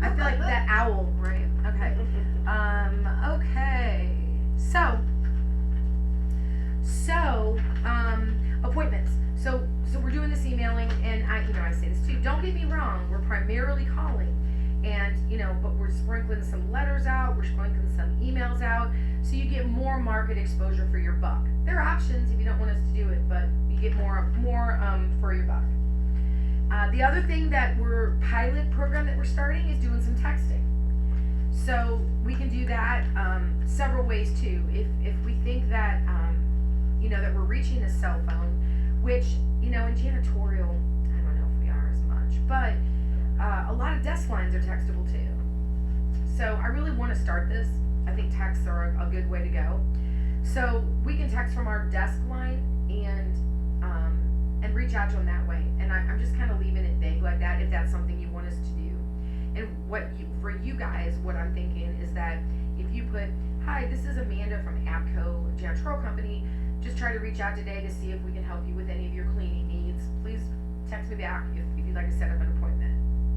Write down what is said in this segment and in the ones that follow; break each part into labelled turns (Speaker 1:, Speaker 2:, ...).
Speaker 1: I feel like that owl, right? Okay. Okay. Appointments. So we're doing this emailing, and I say this too. Don't get me wrong. We're primarily calling, and but we're sprinkling some letters out. We're sprinkling some emails out, so you get more market exposure for your buck. There are options if you don't want us to do it, but you get more for your buck. The other thing that we're pilot program that we're starting is doing some texting. So we can do that several ways too. If we think that that we're reaching a cell phone, which in janitorial, I don't know if we are as much, but a lot of desk lines are textable too. So I really want to start this. I think texts are a good way to go. So we can text from our desk line and reach out to them that way. And I'm just kind of leaving it vague like that if that's something you want us to do. And for you guys, what I'm thinking is that if you put, hi, this is Amanda from Abco Janitorial Company, just try to reach out today to see if we can help you with any of your cleaning needs. Please text me back if you'd like to set up an appointment,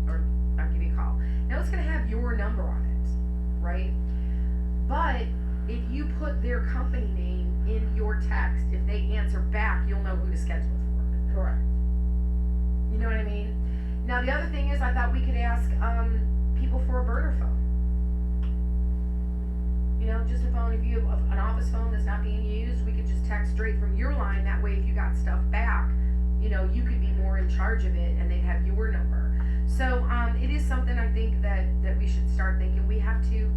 Speaker 1: or I'll give you a call. Now it's going to have your number on it, right? But if you put their company name in your text, if they answer back, you'll know who to schedule it for.
Speaker 2: Correct.
Speaker 1: You know what I mean? Now the other thing is, I thought we could ask people for a burner phone. Just a phone. If you have an office phone that's not being used, we could just text straight from your line. That way, if you got stuff back, you could be more in charge of it, and they'd have your number. So it is something I think that we should start thinking. We have to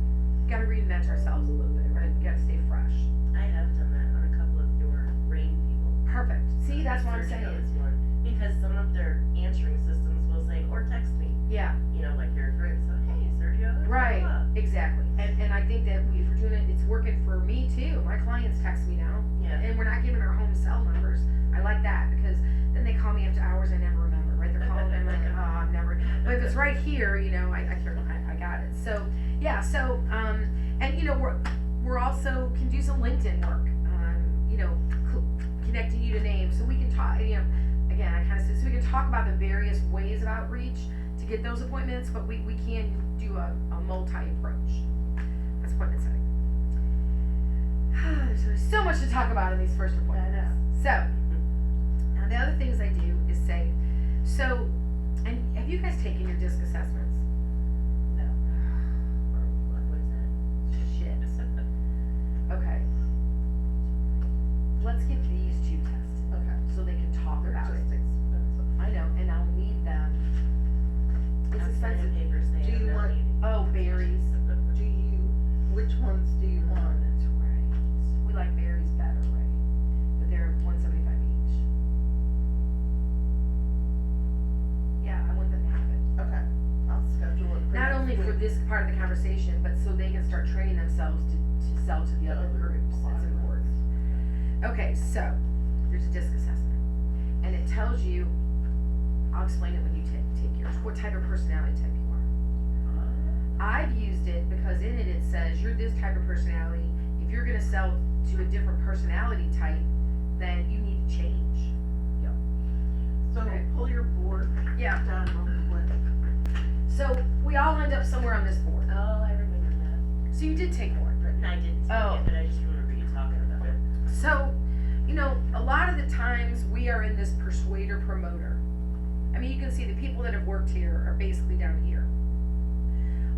Speaker 1: got to reinvent ourselves a little bit, right? We got to stay fresh.
Speaker 3: I have done that on a couple of your rain people.
Speaker 1: Perfect. See, that's what I'm saying.
Speaker 3: Sergio is one. Because some of their answering systems will say, or text me.
Speaker 1: Yeah.
Speaker 3: Like your group. So, hey, Sergio.
Speaker 1: Right. Exactly. And I think that if we're doing it, it's working for me too. My clients text me now.
Speaker 3: Yeah.
Speaker 1: And we're not giving our home cell numbers. I like that because then they call me after hours I never remember, right? They're calling and I'm like, I've never. But if it's right here, I got it. So yeah. So and we're also can do some LinkedIn work. Connecting you to names so we can talk. Again, I kind of said so we can talk about the various ways of outreach to get those appointments, but we can do a multi-approach. That's appointment setting. There's so much to talk about in these first appointments.
Speaker 2: I know.
Speaker 1: So, now the other things I do is say, and have you guys taken your DISC assessments?
Speaker 2: No.
Speaker 3: What is that?
Speaker 1: Shit. Okay. Let's get these two tested.
Speaker 2: Okay.
Speaker 1: So they can talk
Speaker 2: They're
Speaker 1: about
Speaker 2: just
Speaker 1: it.
Speaker 2: expensive.
Speaker 1: I know, and I'll need them. It's
Speaker 3: I'm signing
Speaker 1: expensive.
Speaker 3: papers saying
Speaker 2: Do you
Speaker 3: I'm not
Speaker 2: want-
Speaker 3: needing.
Speaker 1: Oh, berries.
Speaker 2: Which ones do you want?
Speaker 1: That's right. We like berries better, right? But they're $175 each. Yeah, I want them to have it.
Speaker 2: Okay. I'll schedule it for
Speaker 1: Not
Speaker 2: next
Speaker 1: only for
Speaker 2: week.
Speaker 1: this part of the conversation, but so they can start training themselves to sell to the other groups. That's important. Okay, so there's a DISC assessment, and it tells you. I'll explain it when you take yours. What type of personality type you are. I've used it because in it says you're this type of personality. If you're going to sell to a different personality type, then you need to change.
Speaker 2: So
Speaker 1: Okay.
Speaker 2: pull your board
Speaker 1: Yeah.
Speaker 2: down real quick.
Speaker 1: So we all end up somewhere on this board.
Speaker 3: Oh, I remember that.
Speaker 1: So you did take one.
Speaker 3: I didn't take
Speaker 1: Oh.
Speaker 3: it, but I just remember you talking about it.
Speaker 1: So, a lot of the times we are in this persuader promoter. I mean, you can see the people that have worked here are basically down here.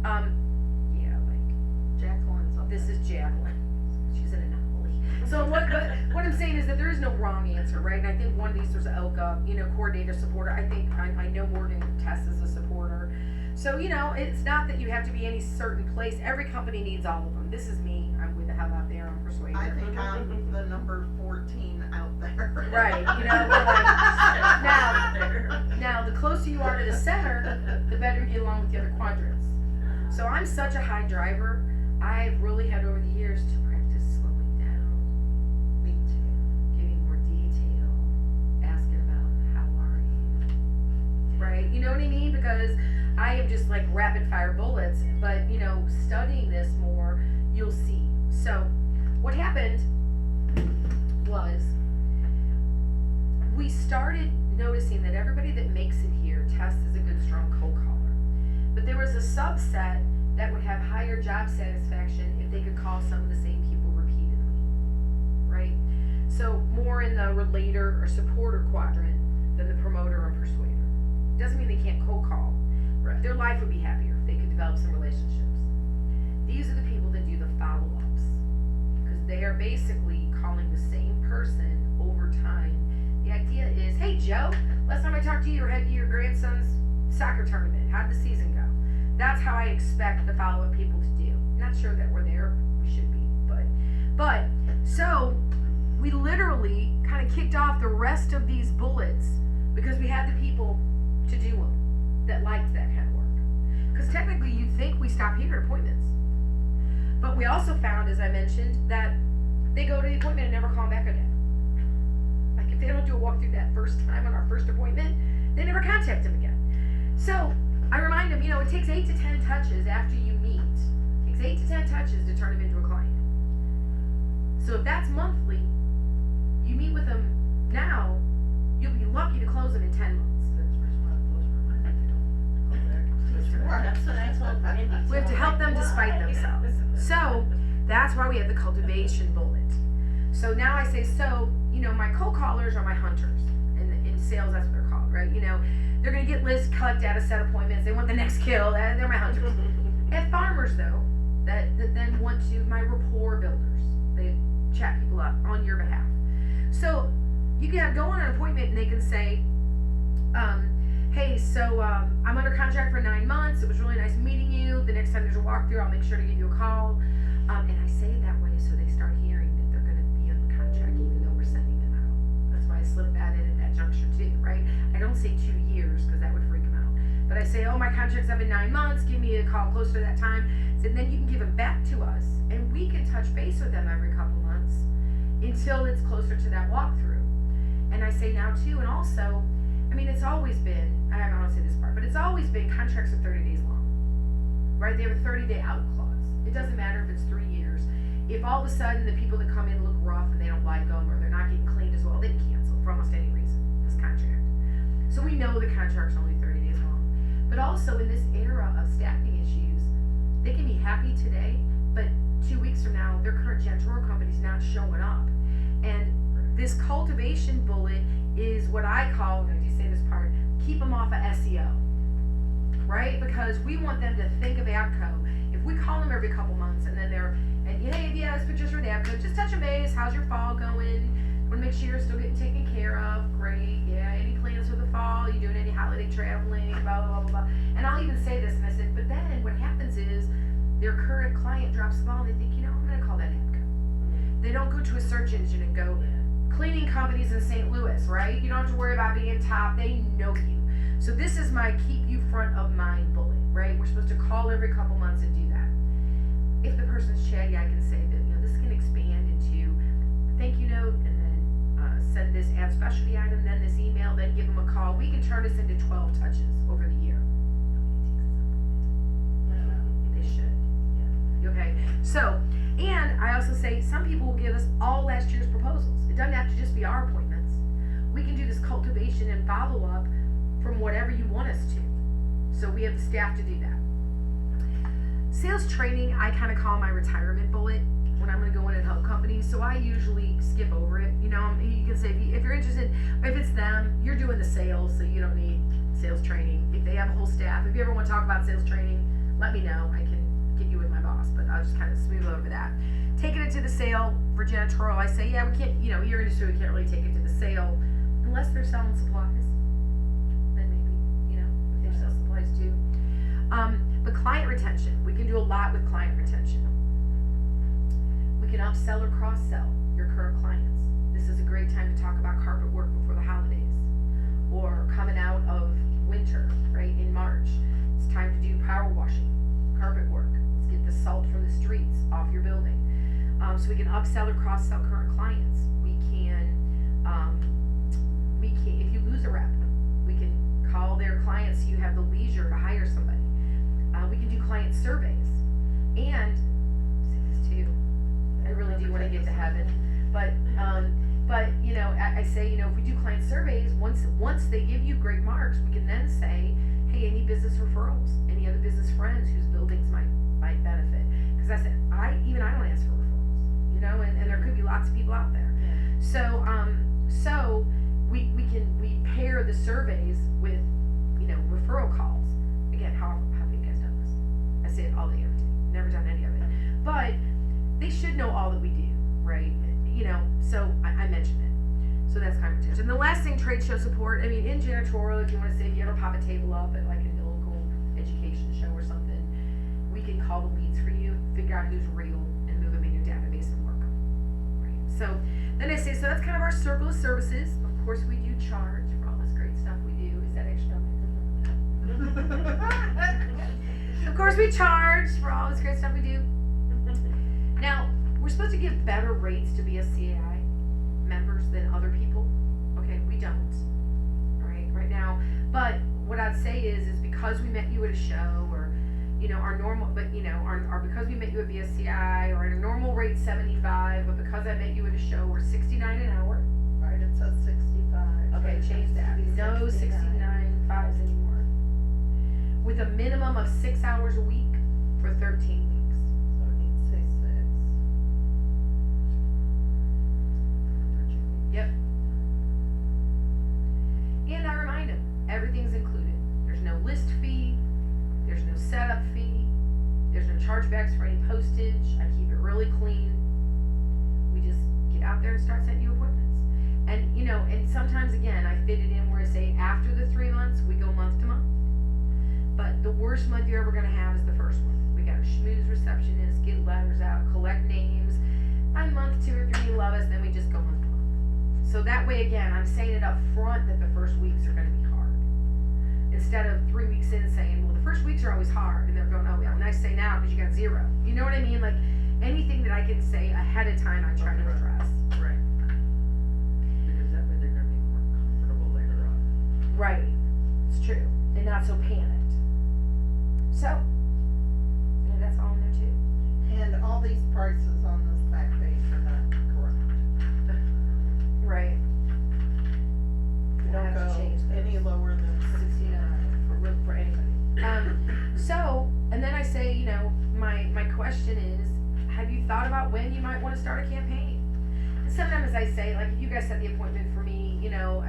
Speaker 1: Yeah, like
Speaker 2: Jacqueline's up
Speaker 1: this
Speaker 2: there.
Speaker 1: is Jacqueline. She's an anomaly. So what I'm saying is that there is no wrong answer, right? And I think one of these there's Elka, coordinator, supporter. I think I know Morgan Tess is a supporter. So it's not that you have to be any certain place. Every company needs all of them. This is me. I'm with the hell out there. I'm persuader.
Speaker 2: I think I'm the number 14 out there.
Speaker 1: Right, we're like, now the closer you are to the center, the better you get along with the other quadrants. So I'm such a high driver, I've really had over the years to practice slowing down,
Speaker 2: Me too.
Speaker 1: giving more detail, asking about how are you, right? You know what I mean? Because I am just like rapid fire bullets, but studying this more, you'll see. So what happened was we started noticing that everybody that makes it here tests as a good strong cold caller. But there was a subset that would have higher job satisfaction if they could call some of the same people repeatedly, right? So more in the relator or supporter quadrant than the promoter or persuader. Doesn't mean they can't cold call.
Speaker 2: Right.
Speaker 1: Their life would be happier if they could develop some relationships. These are the people that do the follow-ups, because they are basically calling the same person over time. The idea is, hey Joe, last time I talked to you, you were heading to your grandson's soccer tournament. How'd the season go? That's how I expect the follow-up people to do. Not sure that we're there. We should be, but so we literally kind of kicked off the rest of these bullets because we had the people to do them that liked that kind of work. Because technically, you'd think we stop here at appointments, but we also found, as I mentioned, that they go to the appointment and never call them back again. Like if they don't do a walkthrough that first time on our first appointment, they never contact them again. So I remind them, it takes 8 to 10 touches after you meet. It takes 8 to 10 touches to turn them into a client. So if that's monthly, you meet with them now, you'll be lucky to close them in 10 months.
Speaker 3: That's what I told Randy.
Speaker 1: We have to help them despite themselves. So that's why we have the cultivation bullet. So now I say, my cold callers are my hunters. In sales, that's what they're called, right? They're going to get lists, collect data, set appointments. They want the next kill. They're my hunters. At farmers, though, that then want to, my rapport builders. They chat people up on your behalf. So you can go on an appointment and they can say, hey, I'm under contract for 9 months. It was really nice meeting you. The next time there's a walkthrough, I'll make sure to give you a call. And I say it that way so they start hearing that they're going to be under contract even though we're sending them out. That's why I slip that in at that juncture too, right? I don't say 2 years because that would freak them out. But I say, my contract's up in 9 months. Give me a call closer to that time. So then you can give them back to us and we can touch base with them every couple months until it's closer to that walkthrough. And I say now too, and also, it's always been, I don't want to say this part, but it's always been contracts are 30 days long, right? They have a 30-day out clause. It doesn't matter if it's 3 years. If all of a sudden the people that come in look rough and they don't like them or they're not getting cleaned as well, they can cancel for almost any reason, this contract. So we know the contract's only 30 days long. But also in this era of staffing issues, they can be happy today, but 2 weeks from now, their current janitorial company's not showing up. And this cultivation bullet is what I call, if you say this part, keep them off of SEO, right? Because we want them to think of APCO. If we call them every couple months and then hey, yeah, it's pictures for the APCO, just touch a base, how's your fall going? Want to make sure you're still getting taken care of, great, yeah, any plans for the fall, you doing any holiday traveling, blah, blah, blah, blah. And I'll even say this, and I said, but then what happens is their current client drops the ball and they think, I'm going to call that APCO. They don't go to a search engine and go, cleaning companies in St. Louis, right? You don't have to worry about being top. They know you. So this is my keep you front of mind bullet, right? We're supposed to call every couple months and do that. If the person's chatty, I can say that, this can expand into a thank you note and then send this add specialty item, then this email, then give them a call. We can turn this into 12 touches over the year. They should. Yeah. Okay. So, and I also say some people will give us all last year's proposals. It doesn't have to just be our appointments. We can do this cultivation and follow up from whatever you want us to. So we have the staff to do that. Sales training, I kind of call my retirement bullet when I'm going to go in and help companies. So I usually skip over it. You can say if you're interested, if it's them, you're doing the sales, so you don't need sales training. If they have a whole staff, if you ever want to talk about sales training, let me know. I can get you with my boss, but I'll just kind of smooth over that. Taking it to the sale for janitorial, I say, yeah, we can't, your industry, we can't really take it to the sale unless they're selling supplies. Then maybe, if they sell supplies too. But client retention, we can do a lot with client retention. We can upsell or cross-sell your current clients. This is a great time to talk about carpet work before the holidays or coming out of winter, right, in March. It's time to do power washing, carpet work. Let's get the salt from the streets off your building. So we can upsell or cross-sell current clients. We can, if you lose a rep, we can call their clients so you have the leisure to hire somebody. We can do client surveys. And, say this too, I really do want to get to heaven, but I say, if we do client surveys, once they give you great marks, we can then say, hey, any business referrals, any other business friends whose buildings might benefit. Cause I said, I don't ask for referrals, you know, and there could be lots of people out there. So, so we pair the surveys with, you know, referral calls. Again, how have you guys done this? I say it all day, every day. Never done any of it. But they should know all that we do, right? You know, so I mentioned it. So that's kind of intention. And the last thing, trade show support. I mean, in janitorial, if you want to say, if you ever pop a table up at like a local education show or something, we can call the leads for you, figure out who's real, and move them in your database and work them, right? So then I say, so that's kind of our circle of services. Of course, we do charge for all this great stuff we do. Is that extra? Of course, we charge for all this great stuff we do. Now, we're supposed to give better rates to BSCAI members than other people. Okay, we don't. Right now. But what I'd say is because we met you at a show, or you know, our normal, but you know, our because we met you at BSCI, or at a normal rate 75, but because I met you at a show, we're 69 an hour.
Speaker 2: Right, it says 65.
Speaker 1: Okay, change that. No 69.5s anymore. With a minimum of 6 hours a week for 13 weeks.
Speaker 2: So it needs to say 6.
Speaker 1: Yep. And I remind them, everything's included. There's no list fee, there's no setup fee, there's no chargebacks for any postage. I keep it really clean. We just get out there and start setting you appointments. And you know, and sometimes again, I fit it in where I say after the 3 months, we go month to month. But the worst month you're ever gonna have is the first one. We gotta schmooze receptionists, get letters out, collect names. By month 2 or 3, you love us, then we just go month to month. So that way, again, I'm saying it up front that the first weeks are gonna be hard. Instead of 3 weeks in saying, well, the first weeks are always hard, and they're going, oh, yeah, nice say now because you got 0. You know what I mean? Like anything that I can say ahead of time, I try to address.
Speaker 4: Right. Because that way they're gonna be more comfortable later on.
Speaker 1: Right. It's true. And not so panicked. So, yeah, that's all in there too.
Speaker 2: And all these prices on this back page are not correct.
Speaker 1: Right. We don't
Speaker 2: Won't
Speaker 1: have to
Speaker 2: go
Speaker 1: change those.
Speaker 2: any lower than 69.
Speaker 1: For anybody. So, and then I say, you know, my question is, have you thought about when you might want to start a campaign? And sometimes I say, like, if you guys set the appointment for me, you know,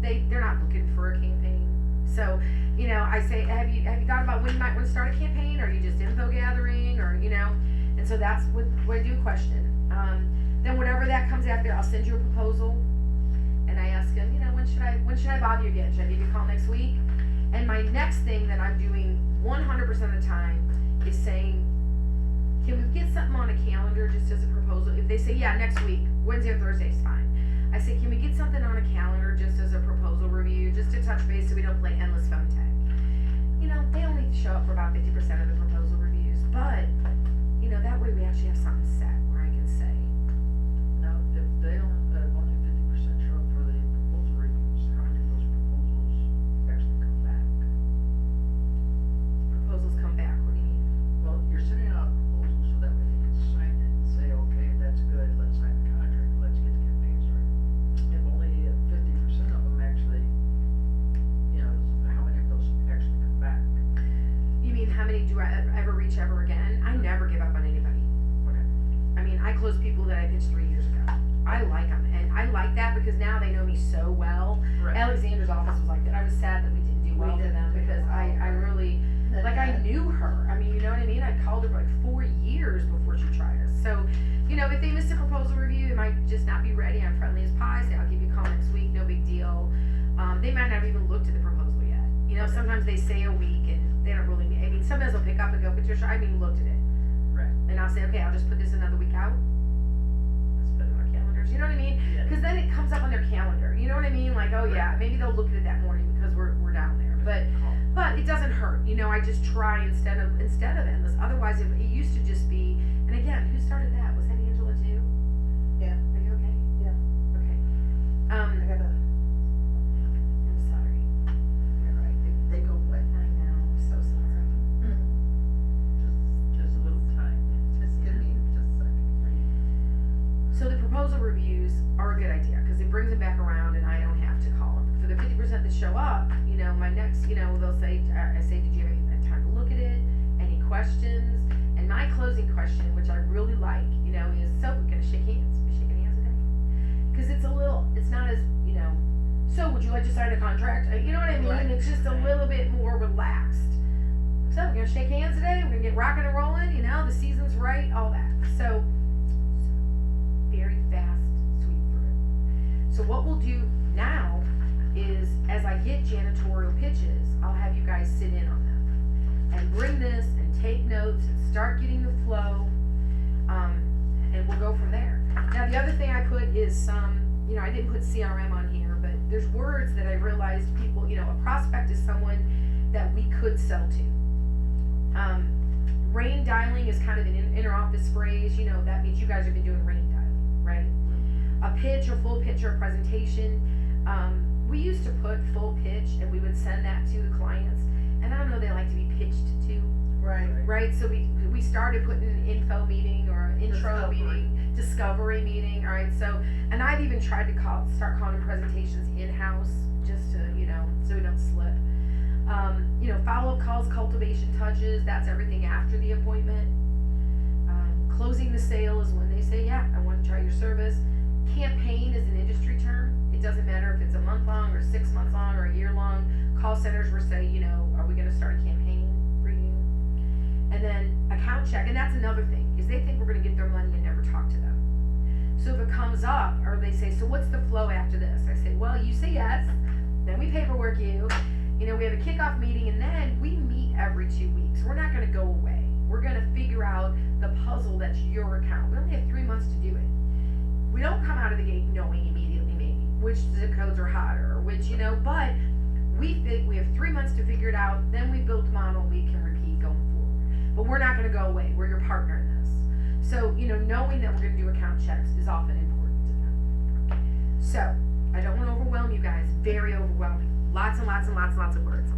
Speaker 1: they're not looking for a campaign. So, you know, I say, have you thought about when you might want to start a campaign? Or are you just info gathering, or you know? And so that's what I do a question. Then whatever that comes after, I'll send you a proposal, and I ask them, you know, when should I bother you again? Should I give you a call next week? And my next thing that I'm doing 100% of the time is saying, can we get something on a calendar just as a proposal? If they say, yeah, next week, Wednesday or Thursday is fine. I say, can we get something on a calendar just as a proposal review, just to touch base so we don't play endless phone tag? You know, they only show up for about 50% of the proposal reviews, but, you know, that way we actually have something set where I can say,
Speaker 4: Now, if they only 50% show up for the proposal reviews, how do those proposals actually come back?
Speaker 1: proposals come back, what do you mean?
Speaker 4: Well, you're sending out a proposal so that way they can sign it and say, okay, that's good, let's sign the contract, let's get the campaign started. If only 50% of them actually, you know, how many of those actually come back?
Speaker 1: You mean how many do I ever reach ever again? I never give up on anybody.
Speaker 4: Okay.
Speaker 1: I mean, I close people that I pitched 3 years ago. I like them, and I like that because now they know me so well.
Speaker 4: Right.
Speaker 1: Alexander's office was like that. I was sad that we didn't do well for them because I really, like, I knew her. I mean, you know what I mean? I called her for like 4 years before she tried us. So, you know, if they missed a proposal review, it might just not be ready. I'm friendly as pie. Say, I'll give you a call next week. No big deal. They might not have even looked at the proposal yet. You know, sometimes they say a week and they don't really, I mean, sometimes they'll pick up and go, Patricia, I haven't even looked at it.
Speaker 4: Right.
Speaker 1: And I'll say, okay, I'll just put this another week out. Let's put it on our calendars. You know what I mean?
Speaker 4: Yeah.
Speaker 1: Because then it comes up on their calendar. You know what I mean? Like, oh yeah, maybe they'll look at it that morning because we're down there. But it doesn't hurt. You know, I just try instead of endless. Otherwise, it used to just be. And again, who started that? Was that Angela too?
Speaker 2: Yeah.
Speaker 1: Are you okay?
Speaker 2: Yeah.
Speaker 1: Okay.
Speaker 2: I gotta,
Speaker 1: I'm sorry.
Speaker 2: you're right, they go quick.
Speaker 1: I know. I'm so sorry.
Speaker 4: Just a little time.
Speaker 2: Just give me just a second.
Speaker 1: So the proposal reviews are a good idea because it brings them back around and I don't have to call them. For the 50% that show up, you know, my next, they'll say, I say, did you have any time to look at it? Any questions? And my closing question, which I really like, is, so we're gonna shake hands. We shaking hands today? Cause it's not as, so would you like to sign a contract? You know what I mean?
Speaker 2: Right.
Speaker 1: It's just a little bit more relaxed. So we're gonna shake hands today. We're gonna get rocking and rolling. The season's right, all that. So very fast, sweep through it. So what we'll do now is, as I get janitorial pitches, I'll have you guys sit in on them and bring this and take notes and start getting the flow, and we'll go from there. Now the other thing I put is some, I didn't put CRM on here, but there's words that I realized people, a prospect is someone that we could sell to. Rain dialing is kind of an inter-office phrase, that means you guys have been doing rain dialing, right? A pitch, a full pitch or a presentation. We used to put full pitch and we would send that to the clients, and I don't know, they like to be pitched to,
Speaker 2: Right.
Speaker 1: right? So we started putting an info meeting or an intro
Speaker 2: Discovery.
Speaker 1: meeting, discovery meeting, alright, so, and I've even tried to start calling them presentations in-house, just to, so we don't slip. Follow-up calls, cultivation touches, that's everything after the appointment. Closing the sale is when they say, yeah, I want to try your service. Campaign is an industry term. It doesn't matter if it's a month long or 6 months long or a year long. Call centers will say, are we gonna start a campaign for you? And then account check, and that's another thing, is they think we're gonna get their money and never talk to them. So if it comes up, or they say, so what's the flow after this? I say, well, you say yes, then we paperwork you, we have a kickoff meeting, and then we meet every 2 weeks. We're not gonna go away. We're gonna figure out the puzzle that's your account. We only have 3 months to do it. We don't come out of the gate knowing immediately maybe which zip codes are hotter, or which, but we think we have 3 months to figure it out, then we build a model we can repeat going forward. But we're not gonna go away. We're your partner in this. So, knowing that we're gonna do account checks is often important to them. So, I don't wanna overwhelm you guys. Very overwhelming. Lots and lots and lots and lots of words.